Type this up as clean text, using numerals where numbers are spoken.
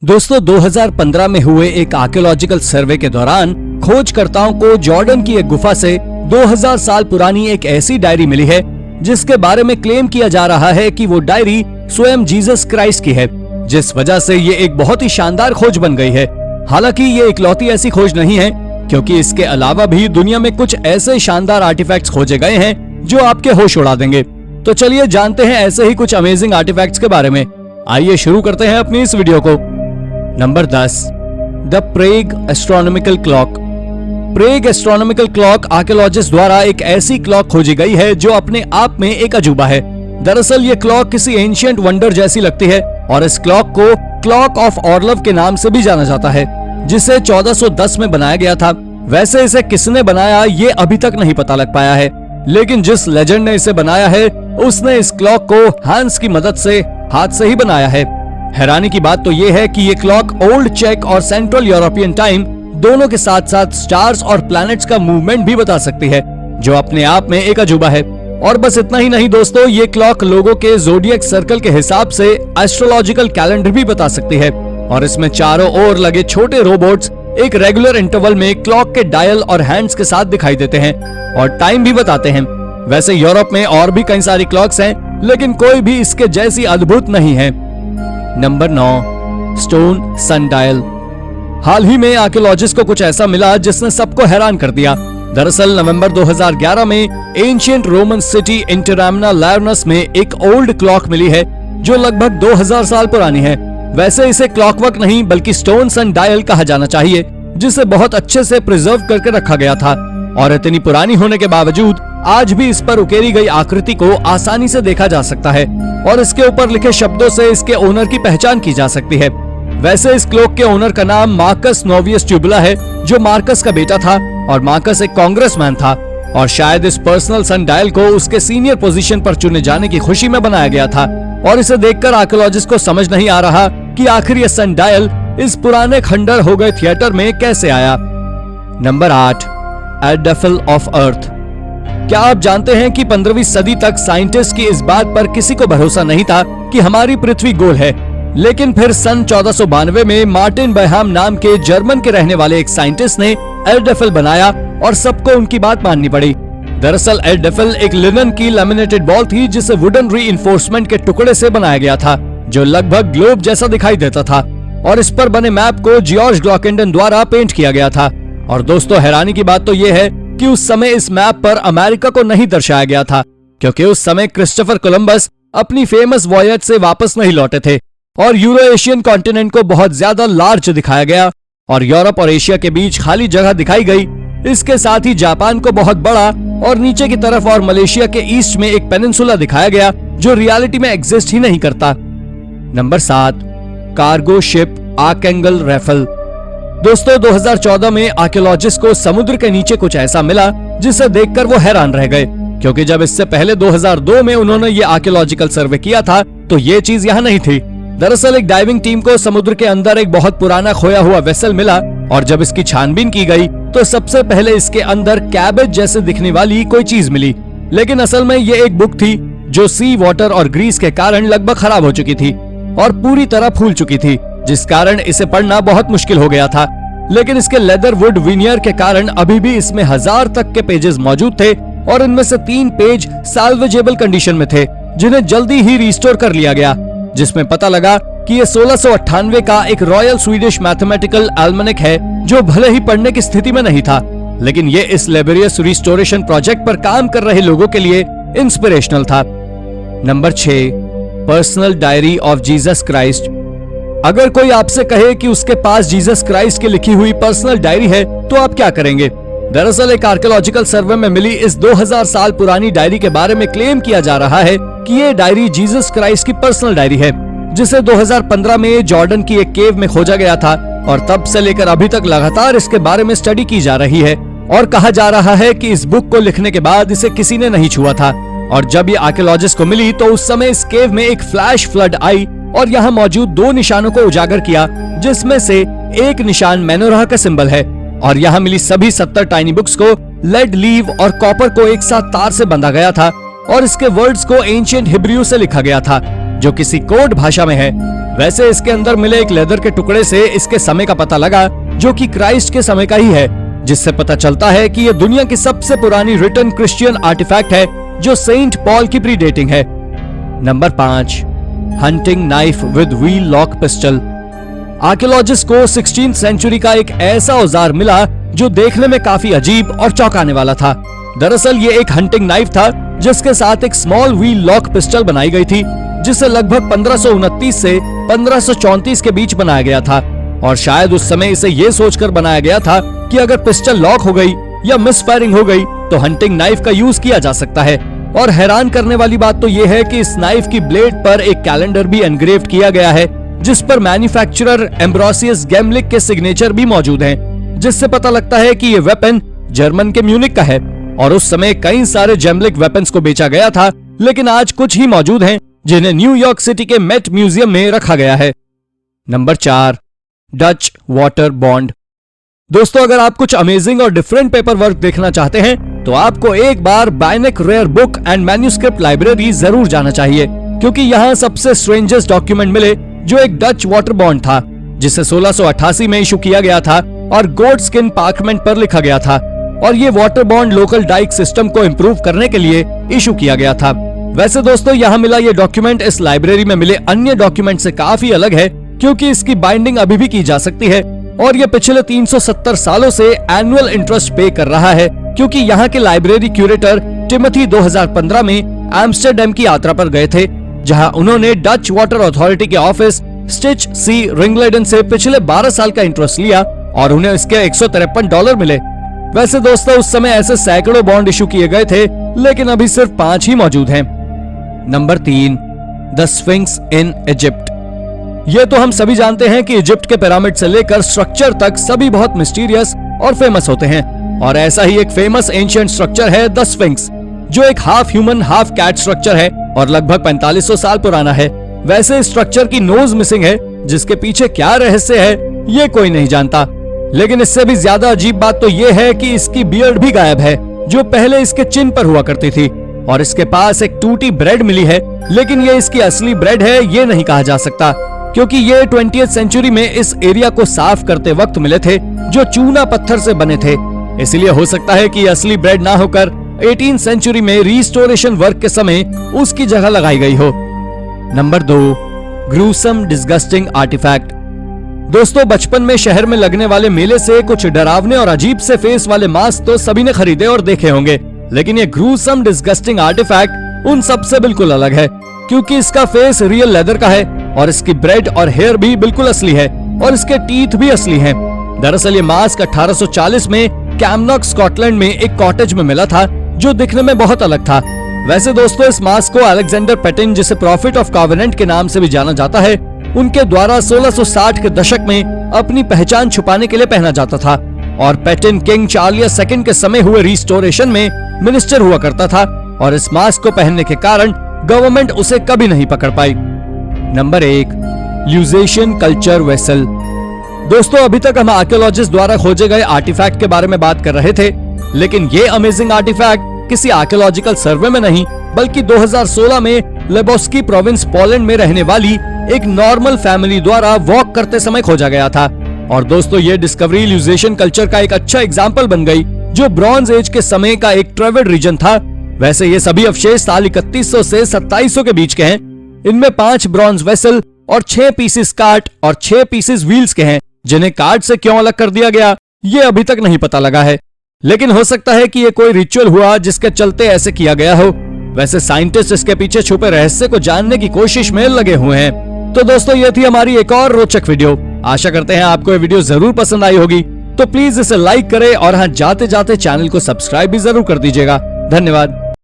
दोस्तों 2015 में हुए एक आर्कियोलॉजिकल सर्वे के दौरान खोजकर्ताओं को जॉर्डन की एक गुफा से 2000 साल पुरानी एक ऐसी डायरी मिली है जिसके बारे में क्लेम किया जा रहा है कि वो डायरी स्वयं जीसस क्राइस्ट की है, जिस वजह से ये एक बहुत ही शानदार खोज बन गई है। हालांकि ये इकलौती ऐसी खोज नहीं है, क्योंकि इसके अलावा भी दुनिया में कुछ ऐसे शानदार आर्टिफैक्ट्स खोजे गए हैं जो आपके होश उड़ा देंगे। तो चलिए जानते हैं ऐसे ही कुछ अमेजिंग आर्टिफैक्ट्स के बारे में। आइए शुरू करते हैं अपनी इस वीडियो को। Number 10, the Prague astronomical clock. Prague astronomical clock archaeologist द्वारा एक ऐसी क्लॉक खोजी गई है जो अपने आप में एक अजूबा है। दरअसल ये क्लॉक किसी एंशिएंट वंडर जैसी लगती है और इस क्लॉक को क्लॉक ऑफ ऑर्लव के नाम से भी जाना जाता है, जिसे 1410 में बनाया गया था। वैसे इसे किसने बनाया ये अभी तक नहीं पता लग पाया है, लेकिन जिस लेजेंड ने इसे बनाया है उसने इस क्लॉक को हैंड्स की मदद से हाथ से ही बनाया है। हैरानी की बात तो ये है कि ये क्लॉक ओल्ड चेक और सेंट्रल यूरोपियन टाइम दोनों के साथ साथ स्टार्स और प्लैनेट्स का मूवमेंट भी बता सकती है, जो अपने आप में एक अजूबा है। और बस इतना ही नहीं दोस्तों, ये क्लॉक लोगों के ज़ोडिएक सर्कल के हिसाब से एस्ट्रोलॉजिकल कैलेंडर भी बता सकती है। और इसमें चारों ओर लगे छोटे रोबोट्स एक रेगुलर इंटरवल में क्लॉक के डायल और हैंड्स के साथ दिखाई देते हैं और टाइम भी बताते हैं। वैसे यूरोप में और भी कई सारी क्लॉक्स हैं, लेकिन कोई भी इसके जैसी अद्भुत नहीं है। Number 9, stone sundial. हाल ही में आर्कियोलॉजिस्ट को कुछ ऐसा मिला जिसने सबको हैरान कर दिया। दरअसल नवंबर 2011 में एंशिएंट रोमन सिटी इंटरामना लार्नस में एक ओल्ड क्लॉक मिली है जो लगभग 2000 साल पुरानी है। वैसे इसे क्लॉकवर्क नहीं बल्कि स्टोन सनडायल कहा जाना चाहिए, जिसे बहुत अच्छे से प्रिजर्व करके रखा गया था। और इतनी पुरानी होने के बावजूद आज भी इस पर उकेरी गई आकृति को आसानी से देखा जा सकता है और इसके ऊपर लिखे शब्दों से इसके ओनर की पहचान की जा सकती है। वैसे इस क्लॉक के ओनर का नाम मार्कस नोवियस ट्यूबुला है, जो मार्कस का बेटा था और मार्कस एक कांग्रेसमैन था। और शायद इस पर्सनल सनडायल को उसके सीनियर पोजीशन पर चुने जाने की खुशी में बनाया गया था। और इसे देखकर आर्कियोलॉजिस्ट को समझ नहीं आ रहा कि आखिर ये सनडायल इस पुराने खंडर हो गए थिएटर में कैसे आया। नंबर 8, एडेफल ऑफ अर्थ। क्या आप जानते हैं कि 15वीं सदी तक साइंटिस्ट की इस बात पर किसी को भरोसा नहीं था कि हमारी पृथ्वी गोल है, लेकिन फिर सन 1492 में मार्टिन बहाम नाम के जर्मन के रहने वाले एक साइंटिस्ट ने एडेफल बनाया और सबको उनकी बात माननी पड़ी। दरअसल एडेफल एक लिनन की लैमिनेटेड बॉल थी जिसे वुडन रीइंफोर्समेंट के टुकड़े से बनाया गया था, जो लगभग ग्लोब जैसा दिखाई देता था। और इस पर बने मैप को जॉर्ज ग्लॉकेंडन द्वारा पेंट किया गया था। और दोस्तों हैरानी की बात तो ये है कि उस समय इस मैप पर अमेरिका को नहीं दर्शाया गया था, क्योंकि उस समय क्रिस्टोफर कोलंबस अपनी फेमस वॉयज से वापस नहीं लौटे थे और यूरो एशियन कॉन्टिनेंट को बहुत ज्यादा लार्ज दिखाया गया और यूरोप और एशिया के बीच खाली जगह दिखाई गई। इसके साथ ही जापान को बहुत बड़ा और नीचे की तरफ और मलेशिया के ईस्ट में एक पेनिनसुला दिखाया गया जो रियलिटी में एग्जिस्ट ही नहीं करता। Number 7, cargo ship Archangel Raphael. दोस्तों 2014 में आर्कियोलॉजिस्ट को समुद्र के नीचे कुछ ऐसा मिला जिसे देखकर वो हैरान रह गए, क्योंकि जब इससे पहले 2002 में उन्होंने ये आर्कियोलॉजिकल सर्वे किया था तो ये चीज यहाँ नहीं थी। दरअसल एक डाइविंग टीम को समुद्र के अंदर एक बहुत पुराना खोया हुआ वेसल मिला और जब इसकी छानबीन की गई तो सबसे पहले इसके अंदर कैबेज जैसे दिखने वाली कोई चीज मिली, लेकिन असल में ये एक बुक थी जो सी वाटर और ग्रीस के कारण लगभग खराब हो चुकी थी और पूरी तरह फूल चुकी थी, जिस कारण इसे पढ़ना बहुत मुश्किल हो गया था। लेकिन इसके लेदर वुड विनियर के कारण अभी भी इसमें 1000 तक के पेजेस मौजूद थे और इनमें से 3 पेज साल्वेजेबल कंडीशन में थे, जिन्हें जल्दी ही रिस्टोर कर लिया गया, जिसमें पता लगा कि ये 1698 का एक रॉयल स्वीडिश मैथमेटिकल एल्मनेक है, जो भले ही पढ़ने की स्थिति में नहीं था, लेकिन ये इस लेबोरियस रिस्टोरेशन प्रोजेक्ट पर काम कर रहे लोगों के लिए इंस्पिरेशनल था। Number 6, personal diary of Jesus Christ. अगर कोई आपसे कहे कि उसके पास जीसस क्राइस्ट की लिखी हुई पर्सनल डायरी है तो आप क्या करेंगे? दरअसल एक आर्कियोलॉजिकल सर्वे में मिली इस 2000 साल पुरानी डायरी के बारे में क्लेम किया जा रहा है कि ये डायरी जीसस क्राइस्ट की पर्सनल डायरी है, जिसे 2015 में जॉर्डन की एक केव में खोजा गया था और तब से लेकर अभी तक लगातार इसके बारे में स्टडी की जा रही है। और कहा जा रहा है कि इस बुक को लिखने के बाद इसे किसी ने नहीं छुआ था और जब ये आर्कियोलॉजिस्ट को मिली तो उस समय इस केव में एक फ्लैश फ्लड आई और यहाँ मौजूद 2 निशानों को उजागर किया, जिसमें से एक निशान मेनोराह का सिंबल है। और यहाँ मिली सभी 70 टाइनी बुक्स को लेड, लीव और कॉपर को एक साथ तार से बंधा गया था और इसके वर्ड्स को एंशिएंट हिब्रू से लिखा गया था, जो किसी कोड भाषा में है। वैसे इसके अंदर मिले एक लेदर के टुकड़े से इसके समय का पता लगा, जो कि क्राइस्ट के समय का ही है, जिससे पता चलता है कि ये दुनिया की सबसे पुरानी रिटन क्रिश्चियन आर्टिफैक्ट है, जो सेंट पॉल की प्रीडेटिंग है। Number 5, hunting knife with wheel lock pistol. Archaeologist को 16th सेंचुरी का एक ऐसा औजार मिला जो देखने में काफी अजीब और चौंकाने वाला था। दरअसल ये एक हंटिंग नाइफ था जिसके साथ एक स्मॉल व्हील लॉक पिस्टल बनाई गई थी, जिसे लगभग 1529 से 1534 के बीच बनाया गया था। और शायद उस समय इसे ये सोचकर बनाया गया था कि अगर पिस्टल लॉक हो गई या मिसफायरिंग हो गई तो हंटिंग नाइफ का यूज किया जा सकता है। और हैरान करने वाली बात तो ये है कि इस नाइफ की ब्लेड पर एक कैलेंडर भी एनग्रेव्ड किया गया है, जिस पर मैन्युफैक्चरर एम्ब्रोसियस गैमलिक के सिग्नेचर भी मौजूद हैं, जिससे पता लगता है कि ये वेपन जर्मन के म्यूनिक का है। और उस समय कई सारे गैमलिक वेपन्स को बेचा गया था, लेकिन आज कुछ ही मौजूद हैं, जिन्हें न्यूयॉर्क सिटी के मेट म्यूजियम में रखा गया है। Number 4, Dutch water bond. दोस्तों, अगर आप कुछ अमेजिंग और डिफरेंट पेपर वर्क देखना चाहते हैं तो आपको एक बार Beinecke rare book and manuscript library जरूर जाना चाहिए, क्योंकि यहाँ सबसे स्ट्रेंजेस्ट डॉक्यूमेंट मिले, जो एक डच वाटर बॉन्ड था, जिसे 1688 में इशू किया गया था और गोट स्किन पार्चमेंट पर लिखा गया था। और ये water bond local dyke system को इम्प्रूव करने के लिए इशू किया गया था। वैसे दोस्तों, यहाँ मिला ये डॉक्यूमेंट इस लाइब्रेरी में मिले अन्य डॉक्यूमेंट से काफी अलग है, क्योंकि इसकी बाइंडिंग अभी भी की जा सकती है और ये पिछले 370 सालों से एनुअल इंटरेस्ट पे कर रहा है, क्योंकि यहाँ के लाइब्रेरी क्यूरेटर टिमोथी 2015 में एम्स्टरडैम की यात्रा पर गए थे, जहाँ उन्होंने डच वाटर अथॉरिटी के ऑफिस स्टिच सी रिंगलेडन से पिछले 12 साल का इंटरेस्ट लिया और उन्हें इसके $153 मिले। वैसे दोस्तों, उस समय ऐसे सैकड़ों बॉन्ड इशू किए गए थे, लेकिन अभी सिर्फ 5 ही मौजूद हैं। Number 3, the sphinx in Egypt. ये तो हम सभी जानते हैं कि इजिप्ट के पिरामिड से लेकर स्ट्रक्चर तक सभी बहुत मिस्टीरियस और फेमस होते हैं, और ऐसा ही एक फेमस एंशिएंट स्ट्रक्चर है द स्फिंक्स, जो एक half human half cat structure है और लगभग 4500 साल पुराना है। वैसे इस स्ट्रक्चर की नोज मिसिंग है, जिसके पीछे क्या रहस्य है ये कोई नहीं जानता। लेकिन इससे भी ज्यादा अजीब बात तो ये है कि इसकी बियर्ड भी गायब है, जो पहले इसके चिन पर हुआ करती थी। और इसके पास एक टूटी ब्रेड मिली है, लेकिन ये इसकी असली ब्रेड है ये नहीं कहा जा सकता, क्योंकि ये 20th सेंचुरी में इस एरिया को साफ करते वक्त मिले थे, जो चूना पत्थर से बने थे। इसलिए हो सकता है कि असली ब्रेड ना होकर 18th सेंचुरी में रिस्टोरेशन वर्क के समय उसकी जगह लगाई गई हो। Number 2, gruesome disgusting artefact. दोस्तों, बचपन में शहर में लगने वाले मेले से कुछ डरावने और अजीब से फेस वाले मास्क तो सभी ने खरीदे और देखे होंगे, लेकिन ये ग्रूसम डिस्गस्टिंग आर्टिफैक्ट उन सब से बिल्कुल अलग है, क्योंकि इसका फेस रियल लेदर का है और इसकी ब्रेड और हेयर भी बिल्कुल असली है और इसके टीथ भी असली हैं। दरअसल ये मास्क 1840 में कैमनॉक स्कॉटलैंड में एक कॉटेज में मिला था, जो दिखने में बहुत अलग था। वैसे दोस्तों, इस मास्क को अलेक्जेंडर पेटिन, जिसे प्रॉफिट ऑफ कॉवेनेंट के नाम से भी जाना जाता है, उनके द्वारा 1660 के दशक में अपनी पहचान छुपाने के लिए पहना जाता था। और पेटिन किंग चार्ल्स II के समय हुए रिस्टोरेशन में मिनिस्टर हुआ करता था, और इस मास्क को पहनने के कारण गवर्नमेंट उसे कभी नहीं पकड़ पाई। Number 1, Lusatian culture vessel. दोस्तों, अभी तक हम आर्कियोलॉजिस्ट द्वारा खोजे गए आर्टिफैक्ट के बारे में बात कर रहे थे, लेकिन ये अमेजिंग आर्टिफैक्ट किसी आर्कियोलॉजिकल सर्वे में नहीं, बल्कि 2016 में लेबोस्की प्रोविंस पोलैंड में रहने वाली एक नॉर्मल फैमिली द्वारा वॉक करते समय खोजा गया था। और दोस्तों, ये डिस्कवरी ल्यूजेशियन कल्चर का एक अच्छा एग्जाम्पल बन गई, जो ब्रॉन्ज एज के समय का एक ट्रेवल्ड रीजन था। वैसे ये सभी अवशेष साल 3100 से 2700 के बीच के हैं। इनमें 5 ब्रॉन्ज वेसल और 6 पीसेस कार्ट और 6 पीसेस व्हील्स के हैं, जिन्हें कार्ट से क्यों अलग कर दिया गया ये अभी तक नहीं पता लगा है, लेकिन हो सकता है कि ये कोई रिचुअल हुआ जिसके चलते ऐसे किया गया हो। वैसे साइंटिस्ट इसके पीछे छुपे रहस्य को जानने की कोशिश में लगे हुए हैं। तो दोस्तों, ये थी हमारी एक और रोचक वीडियो। आशा करते हैं आपको ये वीडियो जरूर पसंद आई होगी, तो प्लीज इसे लाइक करें और हाँ, जाते जाते चैनल को सब्सक्राइब भी जरूर कर दीजिएगा। धन्यवाद।